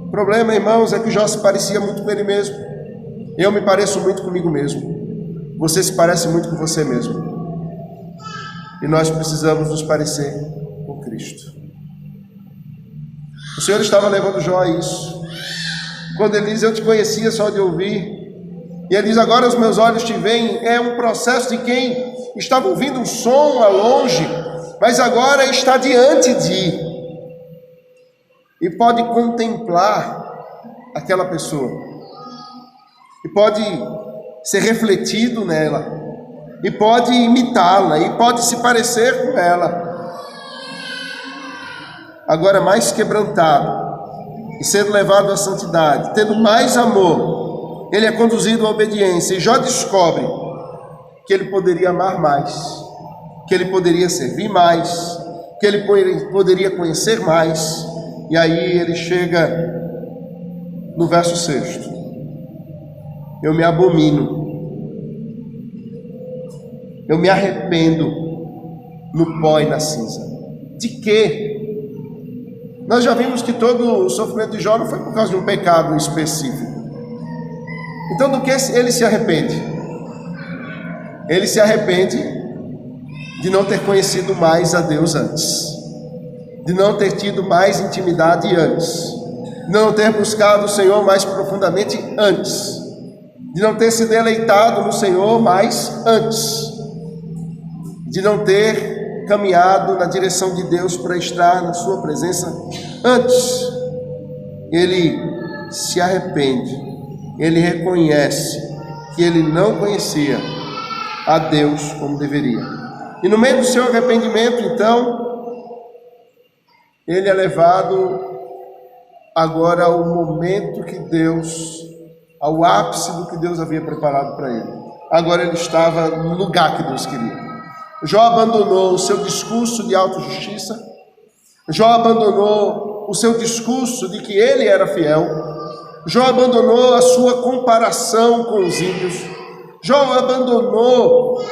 O problema, irmãos, é que Jó se parecia muito com ele mesmo. Eu me pareço muito comigo mesmo. Você se parece muito com você mesmo. E nós precisamos nos parecer com Cristo. O Senhor estava levando Jó a isso. Quando ele diz, eu te conhecia só de ouvir. E ele diz, agora os meus olhos te veem. É um processo de quem estava ouvindo um som a longe, mas agora está diante de e pode contemplar aquela pessoa, e pode ser refletido nela, e pode imitá-la, e pode se parecer com ela. Agora mais quebrantado, e sendo levado à santidade, tendo mais amor, ele é conduzido à obediência, e Jó descobre que ele poderia amar mais, que ele poderia servir mais, que ele poderia conhecer mais. E aí ele chega no verso 6. Eu me abomino, eu me arrependo no pó e na cinza. De quê? Nós já vimos que todo o sofrimento de Jó não foi por causa de um pecado específico. Então do que ele se arrepende? Ele se arrepende de não ter conhecido mais a Deus antes, de não ter tido mais intimidade antes, de não ter buscado o Senhor mais profundamente antes, de não ter se deleitado no Senhor mais antes, de não ter caminhado na direção de Deus para estar na sua presença antes. Ele se arrepende, ele reconhece que ele não conhecia a Deus como deveria. E no meio do seu arrependimento, então, ele é levado agora ao momento que Deus, ao ápice do que Deus havia preparado para ele. Agora ele estava no lugar que Deus queria. Jó abandonou o seu discurso de autojustiça. Jó abandonou o seu discurso de que ele era fiel. Jó abandonou a sua comparação com os ímpios. Jó abandonou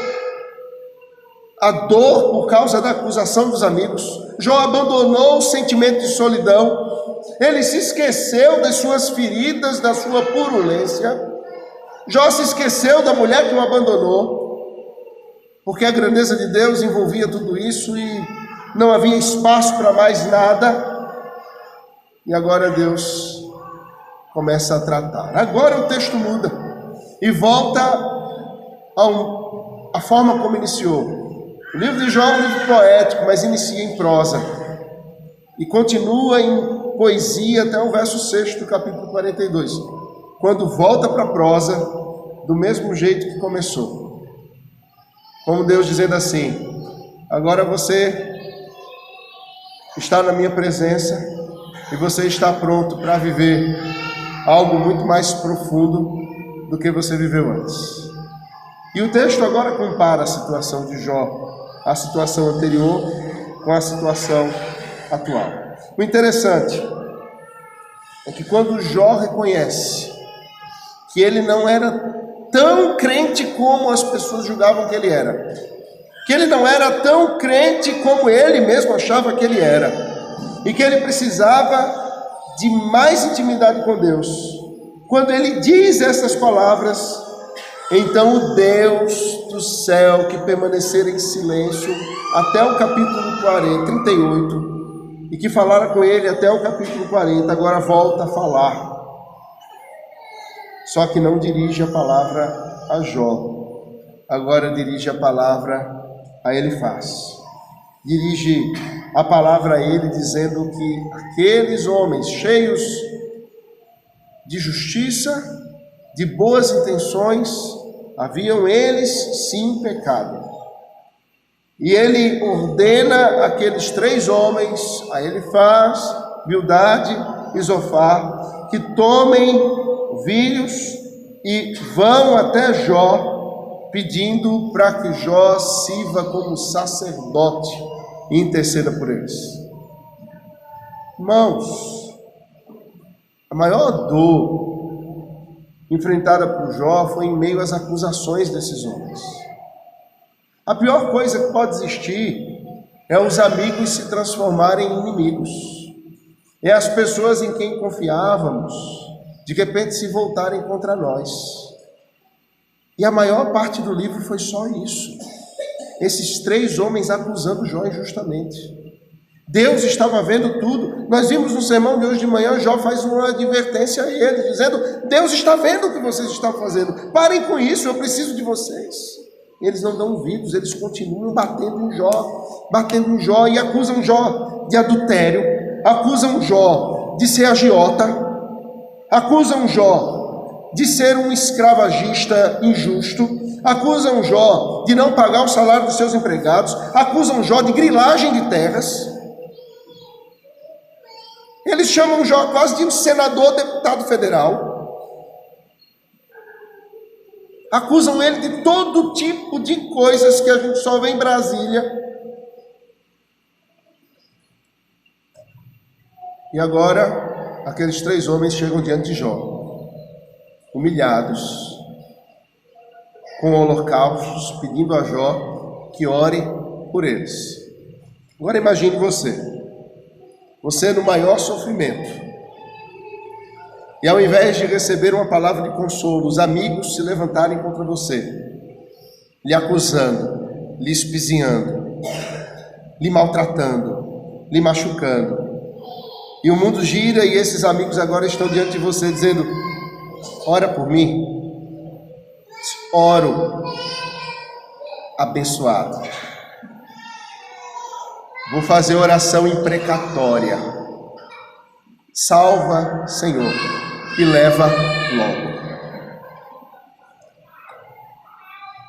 a dor por causa da acusação dos amigos. Jó abandonou o sentimento de solidão. Ele se esqueceu das suas feridas, da sua purulência. Jó se esqueceu da mulher que o abandonou, porque a grandeza de Deus envolvia tudo isso e não havia espaço para mais nada. E agora Deus começa a tratar. Agora o texto muda e volta à forma como iniciou. O livro de Jó é um livro poético, mas inicia em prosa e continua em poesia até o verso 6 do capítulo 42, quando volta para a prosa do mesmo jeito que começou, como Deus dizendo assim: agora você está na minha presença e você está pronto para viver algo muito mais profundo do que você viveu antes. E o texto agora compara a situação de Jó à situação anterior, com a situação atual. O interessante é que quando Jó reconhece que ele não era tão crente como as pessoas julgavam que ele era, que ele não era tão crente como ele mesmo achava que ele era, e que ele precisava de mais intimidade com Deus, quando ele diz essas palavras, então o Deus do céu, que permanecer em silêncio até o capítulo 38, e que falara com ele até o capítulo 40, agora volta a falar. Só que não dirige a palavra a Jó, agora dirige a palavra a Elifaz. Dirige a palavra a ele, dizendo que aqueles homens cheios de justiça, de boas intenções, haviam eles sim pecado. E ele ordena aqueles 3 homens, a Elifaz, Bildade e Zofar, que tomem ovilhos e vão até Jó, pedindo para que Jó sirva como sacerdote e interceda por eles. Irmãos, a maior dor enfrentada por Jó foi em meio às acusações desses homens. A pior coisa que pode existir é os amigos se transformarem em inimigos. É as pessoas em quem confiávamos, de repente se voltarem contra nós. E a maior parte do livro foi só isso. Esses 3 homens acusando Jó injustamente. Deus estava vendo tudo. Nós vimos no sermão de hoje de manhã, Jó faz uma advertência a ele, dizendo: Deus está vendo o que vocês estão fazendo. Parem com isso, eu preciso de vocês. Eles não dão ouvidos, eles continuam batendo em Jó e acusam Jó de adultério, acusam Jó de ser agiota, acusam Jó de ser um escravagista injusto, acusam Jó de não pagar o salário dos seus empregados, acusam Jó de grilagem de terras. Eles chamam Jó quase de um senador, deputado federal. Acusam ele de todo tipo de coisas que a gente só vê em Brasília. E agora, aqueles 3 homens chegam diante de Jó, humilhados, com holocaustos, pedindo a Jó que ore por eles. Agora imagine você no maior sofrimento, e ao invés de receber uma palavra de consolo, os amigos se levantarem contra você, lhe acusando, lhe espizinhando, lhe maltratando, lhe machucando. E o mundo gira e esses amigos agora estão diante de você dizendo: ora por mim. Oro, abençoado. Vou fazer oração imprecatória. Salva, Senhor, e leva logo.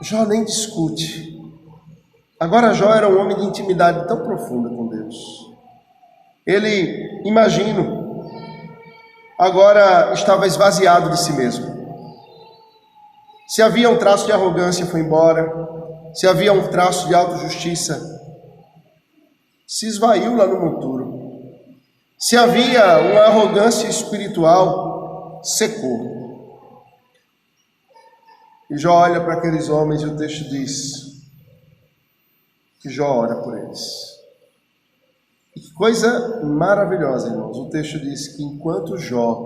Jó nem discute. Agora Jó era um homem de intimidade tão profunda com Deus. Ele, imagino, agora estava esvaziado de si mesmo. Se havia um traço de arrogância, foi embora. Se havia um traço de autojustiça, se esvaiu lá no monturo. Se havia uma arrogância espiritual, secou. E Jó olha para aqueles homens e o texto diz que Jó ora por eles. E que coisa maravilhosa, irmãos. O texto diz que enquanto Jó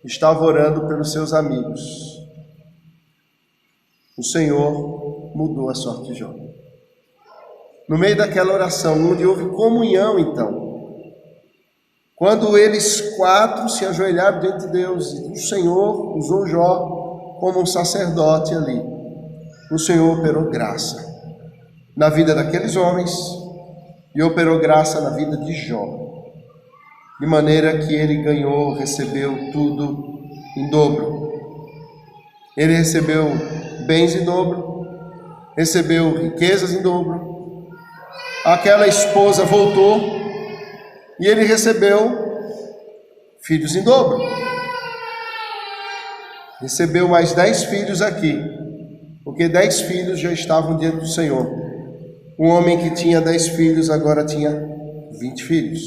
estava orando pelos seus amigos, o Senhor mudou a sorte de Jó. No meio daquela oração, onde houve comunhão, então, quando eles 4 se ajoelharam diante de Deus, e o Senhor usou Jó como um sacerdote ali, o Senhor operou graça na vida daqueles homens e operou graça na vida de Jó, de maneira que ele ganhou, recebeu tudo em dobro. Ele recebeu bens em dobro, recebeu riquezas em dobro. Aquela esposa voltou e ele recebeu filhos em dobro. Recebeu mais 10 filhos aqui, porque 10 filhos já estavam diante do Senhor. Um homem que tinha 10 filhos agora tinha 20 filhos.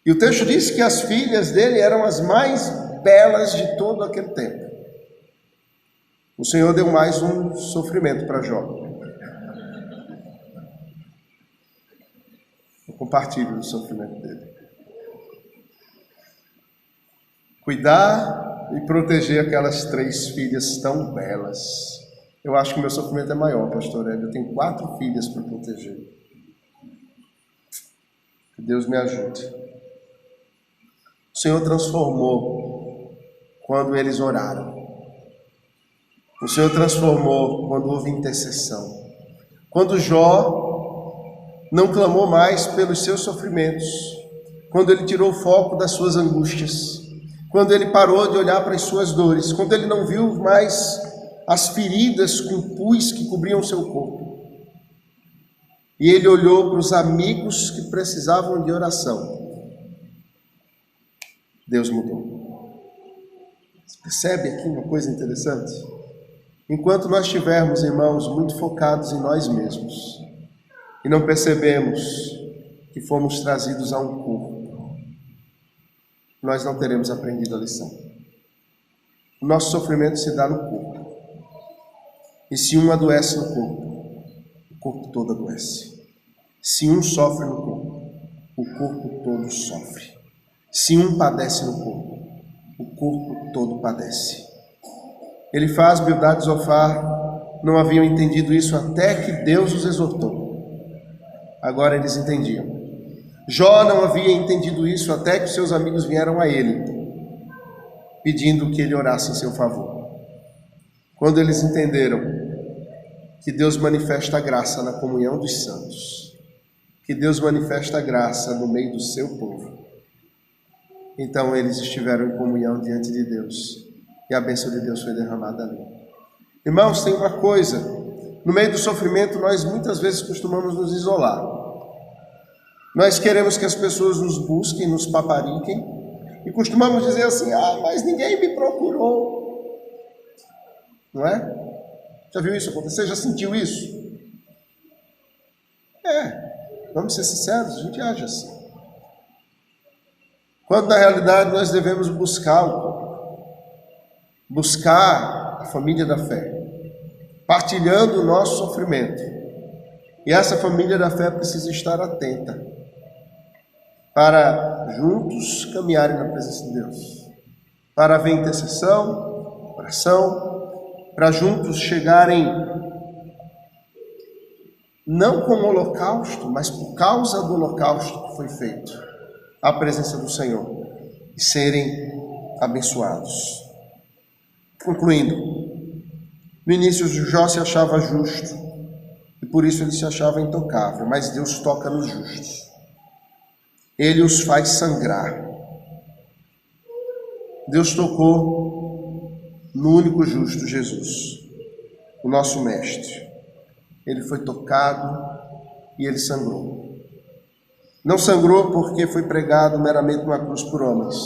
E o texto diz que as filhas dele eram as mais belas de todo aquele tempo. O Senhor deu mais um sofrimento para Jó. Eu compartilho do sofrimento dele. Cuidar e proteger aquelas 3 filhas tão belas. Eu acho que o meu sofrimento é maior, pastor Hélio. Eu tenho 4 filhas para proteger. Que Deus me ajude. O Senhor transformou quando eles oraram. O Senhor transformou quando houve intercessão. Quando Jó não clamou mais pelos seus sofrimentos. Quando ele tirou o foco das suas angústias. Quando ele parou de olhar para as suas dores. Quando ele não viu mais as feridas com pus que cobriam seu corpo. E ele olhou para os amigos que precisavam de oração. Deus mudou. Você percebe aqui uma coisa interessante? Enquanto nós estivermos, irmãos, muito focados em nós mesmos e não percebemos que fomos trazidos a um corpo, nós não teremos aprendido a lição. O nosso sofrimento se dá no corpo. E se um adoece no corpo, o corpo todo adoece. Se um sofre no corpo, o corpo todo sofre. Se um padece no corpo, o corpo todo padece. Elifaz, Bildad e Zofar não haviam entendido isso até que Deus os exortou. Agora eles entendiam. Jó não havia entendido isso até que seus amigos vieram a ele, pedindo que ele orasse em seu favor. Quando eles entenderam que Deus manifesta a graça na comunhão dos santos, que Deus manifesta a graça no meio do seu povo, então eles estiveram em comunhão diante de Deus, e a bênção de Deus foi derramada ali. Irmãos, tem uma coisa, no meio do sofrimento nós muitas vezes costumamos nos isolar. Nós queremos que as pessoas nos busquem, nos papariquem, e costumamos dizer assim: mas ninguém me procurou. Não é? Já viu isso acontecer? Já sentiu isso? Vamos ser sinceros, a gente age assim. Quando na realidade nós devemos buscar a família da fé, partilhando o nosso sofrimento. E essa família da fé precisa estar atenta para juntos caminharem na presença de Deus, para haver intercessão, oração, para juntos chegarem não com o holocausto, mas por causa do holocausto que foi feito, à presença do Senhor, e serem abençoados. Concluindo, no início Jó se achava justo, e por isso ele se achava intocável, mas Deus toca nos justos. Ele os faz sangrar. Deus tocou no único justo, Jesus, o nosso mestre. Ele foi tocado e ele sangrou. Não sangrou porque foi pregado meramente numa cruz por homens.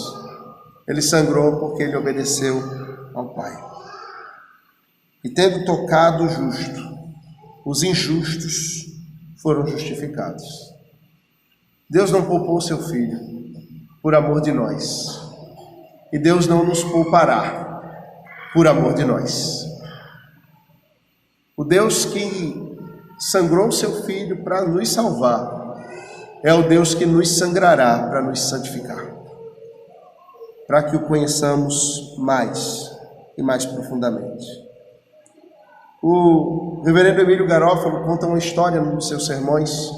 Ele sangrou porque ele obedeceu ao Pai. E tendo tocado o justo, os injustos foram justificados. Deus não poupou seu Filho por amor de nós. E Deus não nos poupará por amor de nós. O Deus que sangrou seu Filho para nos salvar é o Deus que nos sangrará para nos santificar, para que o conheçamos mais e mais profundamente. O reverendo Emílio Garófalo conta uma história nos seus sermões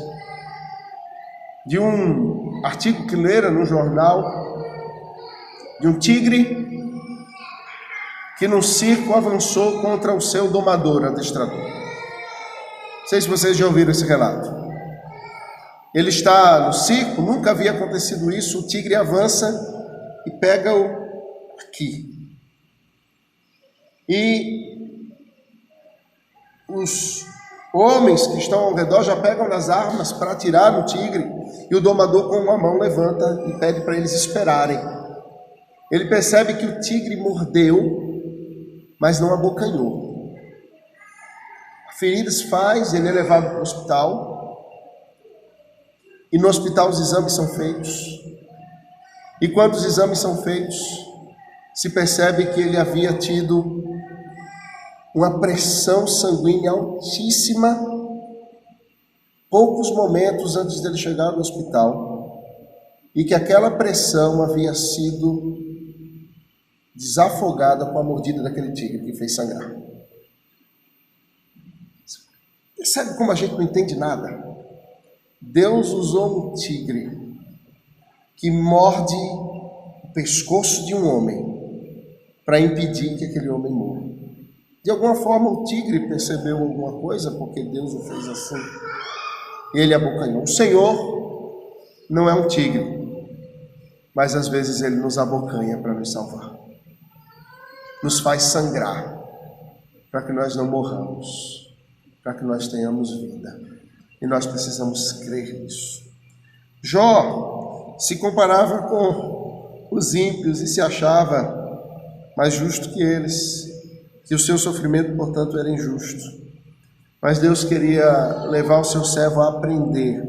de um artigo que lera no jornal de um tigre que num circo avançou contra o seu domador, adestrador. Não sei se vocês já ouviram esse relato. Ele está no circo, nunca havia acontecido isso, o tigre avança e pega-o aqui. E os homens que estão ao redor já pegam nas armas para atirar no tigre, e o domador com uma mão levanta e pede para eles esperarem. Ele percebe que o tigre mordeu, mas não abocanhou. A ferida se faz, ele é levado para o hospital, e no hospital os exames são feitos, e quando os exames são feitos, se percebe que ele havia tido uma pressão sanguínea altíssima, poucos momentos antes dele chegar no hospital, e que aquela pressão havia sido desafogada com a mordida daquele tigre que fez sangrar. Percebe como a gente não entende nada? Deus usou um tigre que morde o pescoço de um homem para impedir que aquele homem morra. De alguma forma o tigre percebeu alguma coisa, porque Deus o fez assim, e ele abocanhou. O Senhor não é um tigre, mas às vezes ele nos abocanha para nos salvar, nos faz sangrar, para que nós não morramos, para que nós tenhamos vida, e nós precisamos crer nisso. Jó se comparava com os ímpios e se achava mais justo que eles, que o seu sofrimento, portanto, era injusto. Mas Deus queria levar o seu servo a aprender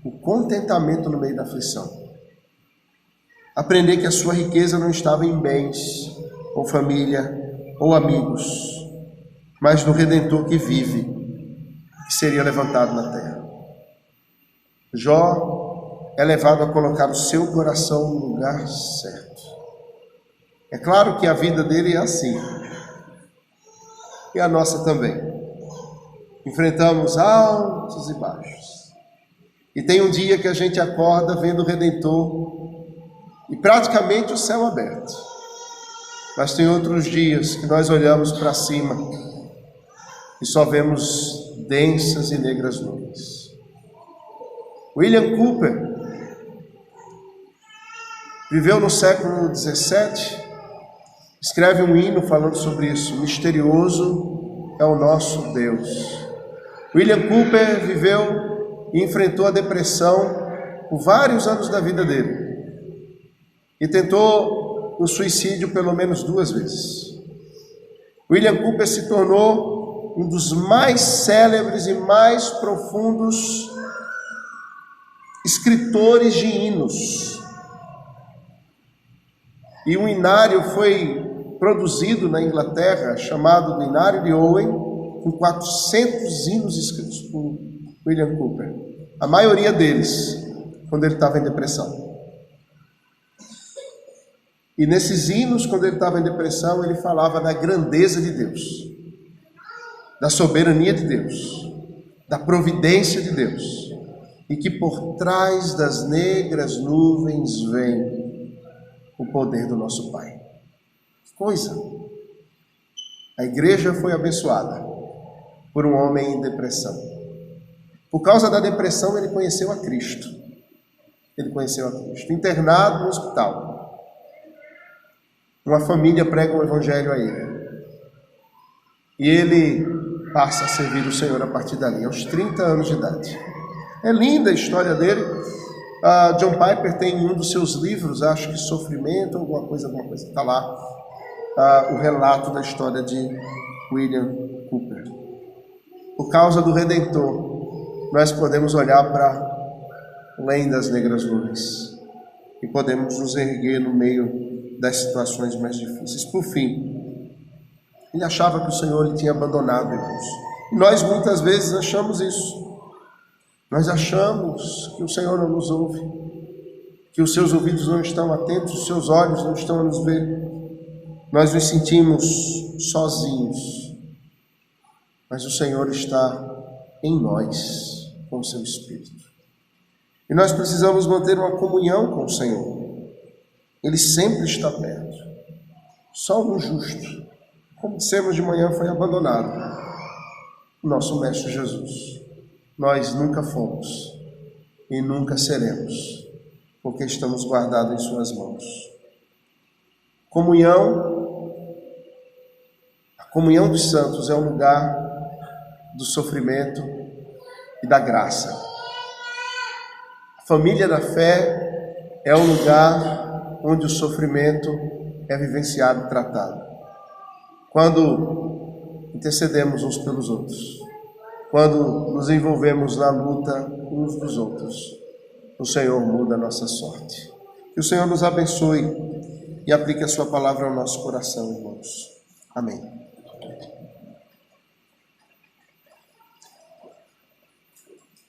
o contentamento no meio da aflição. Aprender que a sua riqueza não estava em bens, ou família, ou amigos, mas no Redentor que vive, que seria levantado na terra. Jó é levado a colocar o seu coração no lugar certo. É claro que a vida dele é assim, e a nossa também. Enfrentamos altos e baixos. E tem um dia que a gente acorda vendo o Redentor e praticamente o céu aberto. Mas tem outros dias que nós olhamos para cima e só vemos densas e negras nuvens. William Cowper viveu no século XVII, escreve um hino falando sobre isso: misterioso é o nosso Deus. William Cowper viveu e enfrentou a depressão por vários anos da vida dele e tentou o suicídio pelo menos 2 vezes. William Cowper se tornou um dos mais célebres e mais profundos escritores de hinos. E um hinário foi produzido na Inglaterra, chamado do Hinário de Owen, com 400 hinos escritos por William Cowper. A maioria deles, quando ele estava em depressão. E nesses hinos, quando ele estava em depressão, ele falava da grandeza de Deus, da soberania de Deus, da providência de Deus, e que por trás das negras nuvens vem o poder do nosso Pai. Coisa! A igreja foi abençoada por um homem em depressão. Por causa da depressão, ele conheceu a Cristo. Ele conheceu a Cristo. Internado no hospital, uma família prega o evangelho a ele. E ele passa a servir o Senhor a partir dali, aos 30 anos de idade. É linda a história dele. John Piper tem em um dos seus livros, acho que Sofrimento, alguma coisa, está lá o relato da história de William Cowper. Por causa do Redentor, nós podemos olhar para além das negras nuvens e podemos nos erguer no meio das situações mais difíceis. Por fim, ele achava que o Senhor lhe tinha abandonado, irmãos. E nós muitas vezes achamos isso. Nós achamos que o Senhor não nos ouve, que os seus ouvidos não estão atentos, os seus olhos não estão a nos ver. Nós nos sentimos sozinhos, mas o Senhor está em nós, com o seu Espírito. E nós precisamos manter uma comunhão com o Senhor. Ele sempre está perto. Só um justo, como dissemos de manhã, foi abandonado. O nosso Mestre Jesus. Nós nunca fomos e nunca seremos, porque estamos guardados em suas mãos. A comunhão dos santos é um lugar do sofrimento e da graça. A família da fé é um lugar onde o sofrimento é vivenciado e tratado. Quando intercedemos uns pelos outros, quando nos envolvemos na luta uns dos outros, o Senhor muda a nossa sorte. Que o Senhor nos abençoe e aplique a sua palavra ao nosso coração, irmãos. Amém.